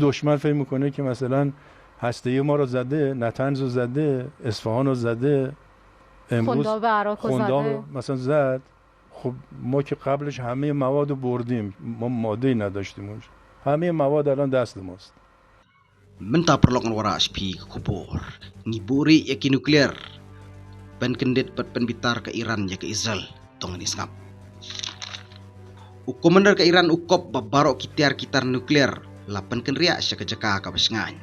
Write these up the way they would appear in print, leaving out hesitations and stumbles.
دشمن فکر میکنه که مثلا هسته‌ای ما رو زده، نتنز رو زده، اصفهان رو زده، امروز خنداب عراق رو زده. مثلا زد. خب ما که قبلش همه مواد رو بردیم، ما ماده‌ای نداشتیم اونجا، همه مواد الان دست ماست. Menta perlokan wara SP ke kubur ngiburi yaki nuklear pen kendit pat pen bitar ke Iran ya ke Israel tong ni sngap ukomandar ke Iran ukop babaro kitar nuklear lapan ken ria sya ke jaka ka basngan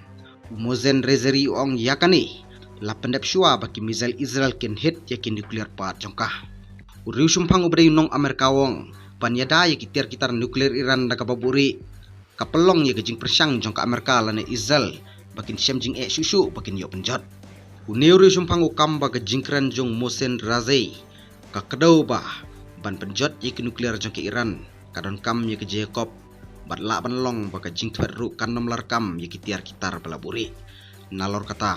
umozen rezeri ong yakani lapan dap shua baki missile Israel ken hit yaki nuklear pat jongkah uriu sumpang ubray nong Amerika wong panyada yaki kitar nuklear Iran da kababuri kapelong ya gejing persang jong ka Amerika lane Israel bakin syam jing susu bakin yo penjat uneuri sumpang ukam ba gejing kran jong Mohsen Razai ka kedau ba ban penjat ya ke nuklear jong ke Iran kadon kam ya ke Jacob bat la ban long ba gejing twer ru kanom lar kam ya kitar balaburi nalor kata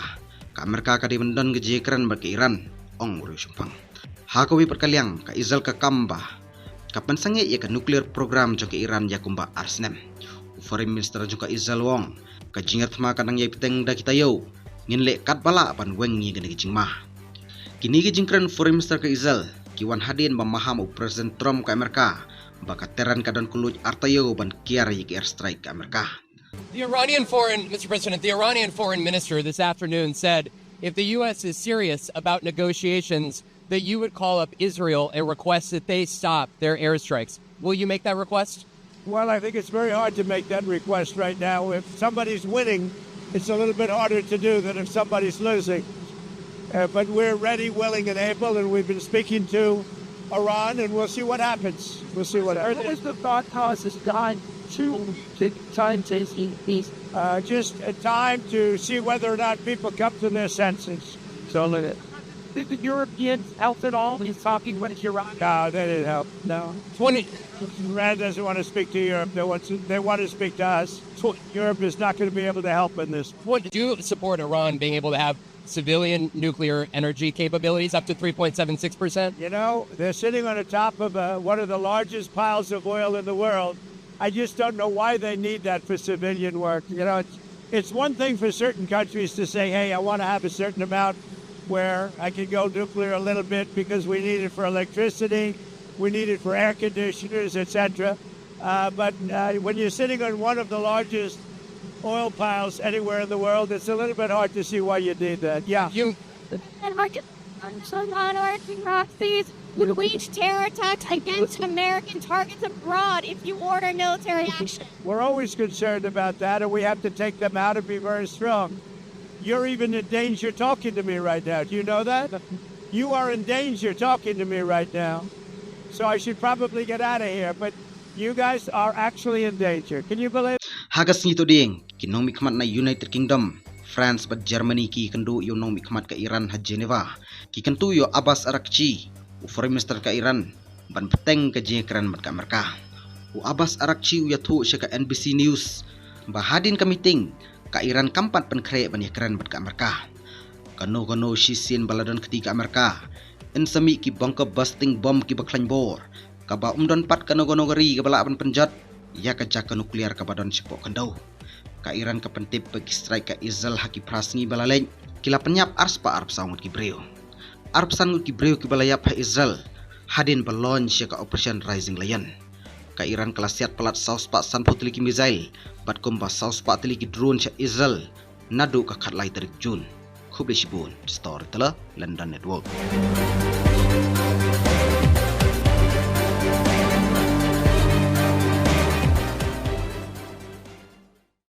ka Amerika ka di mendon gejing kran ba ke Iran ong uri sumpang hakawi perkaliang ka Israel ka kamba kapan sange ya ke nuklear program jong ke Iran ya kumba arsnem Foreign Minister juga Israel wong kajingat ma kanang yai peteng da kita yo nginle kat bala pan weng ni gene gijing mah kini gijing kran Foreign Minister ke Israel kiwan hadin mamaham Presiden Trump ke Amerika bakateran kadon kuluj artayo ban kiar yik airstrike ke Amerika. Mr. President, the Iranian foreign minister this afternoon said if the U.S. is serious about negotiations that you would call up Israel and request that they stop their airstrikes. Will you make that request? Well, I think it's very hard to make that request right now. If somebody's winning, it's a little bit harder to do than if somebody's losing. But we're ready, willing, and able, and we've been speaking to Iran, and we'll see what happens. What is the thought process time to peace? Just a time to see whether or not people come to their senses. So did the Europeans help at all? He's talking with Iran. No, they didn't help. No. Iran doesn't want to speak to Europe. They want to speak to us. Europe is not going to be able to help in this. What do you support Iran being able to have civilian nuclear energy capabilities up to 3.76%? You know, they're sitting on the top of one of the largest piles of oil in the world. I just don't know why they need that for civilian work. You know, it's one thing for certain countries to say, hey, I want to have a certain amount where I can go nuclear a little bit because we need it for electricity, we need it for air conditioners, etc. But when you're sitting on one of the largest oil piles anywhere in the world, it's a little bit hard to see why you need that. Yeah. Nazis would wage terror attacks against American targets abroad if you order military action. We're always concerned about that, and we have to take them out and be very strong. You're even in danger talking to me right now. Do you know that? You are in danger talking to me right now. So I should probably get out of here. But you guys are actually in danger. Can you believe? Hagas nito ding kinong mikmat na United Kingdom, France bat Germany ki kendu yo nong mikmat ke Iran ha Geneva. Ki kentu yo Abbas Araghchi, Foreign Minister ke Iran, ban peteng ke jekran mat ke Amerika. Abbas Araghchi ya tu sya ke NBC News, bahadin ka meeting ka Iran kampat penkre ban yakran bat ke Amerika. Kano shisin baladon ketiga Amerika. En sami ki bangka busting bom ki baklan bor. Ka ba umdon pat kano gari ka bala ban penjat. Ya ka jaka nuklear ka badon sipok kendau. Ka Iran ka pentip bagi strike ka Israel haki prasngi balaleng. Kila penyap ars pa arp sangut ki breu. Arp sangut ki breu ki balayap ha Israel. Hadin balon sya ka Operation Rising Lion. Ka Iran kelasiat pelat saus pak san putli ki misail. Bat kumba saus pak tili ki drone sya Israel. Nadu ka khatlai tarik Jun. Khub le shibun story tala London Network.